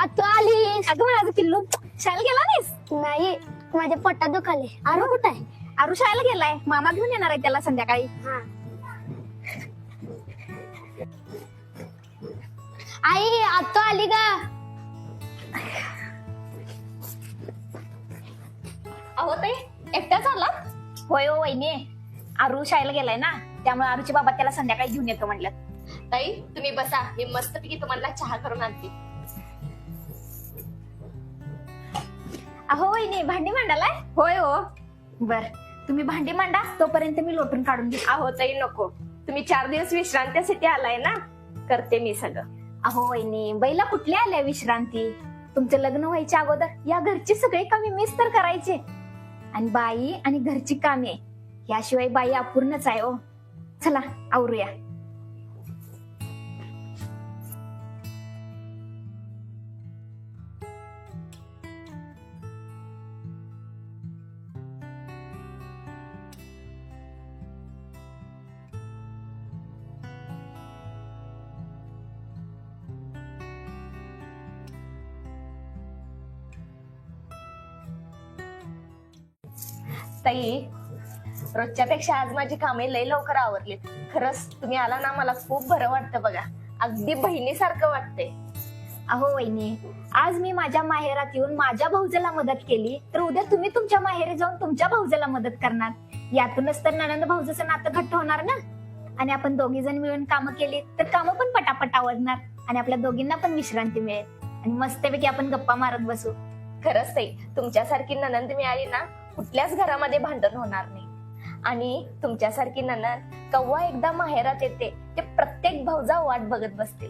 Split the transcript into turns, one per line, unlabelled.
तू आलीस.
अगं माझं पिल्लू शाळेला गेला नाहीस?
नाही, माझ्या पोटात दुखाले.
आरू कुठं आहे? आरू शाळेला गेलाय, मामा घेऊन येणार आहे त्याला संध्याकाळी.
हा. आई आत्ता आली का?
अहो ताई एकटाच आला? होय हो वहिनी, आरू शाळेला गेलाय ना, त्यामुळे आरूचे बाबा त्याला संध्याकाळी घेऊन येतो म्हणलं.
ताई तुम्ही बसा, मी मस्तपैकी तुम्हाला चहा करून आणते.
अहो वहिनी भांडी मांडालाय?
होय हो.
बर तुम्ही भांडी मांडा, तोपर्यंत मी लोटून काढून घेते.
अहो ताई नको, तुम्ही 4 दिवस विश्रांतीसाठी आलाय ना, करते मी सगळं.
अहो वहिनी बैला कुठल्या आल्या विश्रांती? तुमचं लग्न व्हायच्या अगोदर या घरची सगळी कामे मीच तर करायचे. आणि बाई आणि घरची कामे याशिवाय बाई अपूर्णच आहे हो. चला आवरूया.
ताई रोजच्या पेक्षा आज माझी कामे लय लवकर आवरलीत. खरंच तुम्ही आला ना, मला खूप बरं वाटतं बघा. अगदी बहिणीसारखं वाटतंय.
अहो वहिनी, आज मी माझ्या माहेरात येऊन माझ्या भाऊजाला मदत केली, तर उद्या तुम्ही तुमच्या माहेरी जाऊन तुमच्या भाऊजाला मदत करणार. यातूनच तर नणंद भाऊजाचं नातं घट्ट होणार ना. आणि आपण दोघी जण मिळून कामं केली तर कामं पण पटापट आवडणार आणि आपल्या दोघींना पण विश्रांती मिळेल आणि मस्तपैकी आपण गप्पा मारत बसू.
खरंच ताई, तुमच्यासारखी ननंद मिळाली ना, कुठल्याच घरामध्ये भांडण होणार नाही. आणि तुमच्यासारखी ननंद कव्वा एकदा माहेरात येते ते प्रत्येक भाऊजा वाट बघत बसते.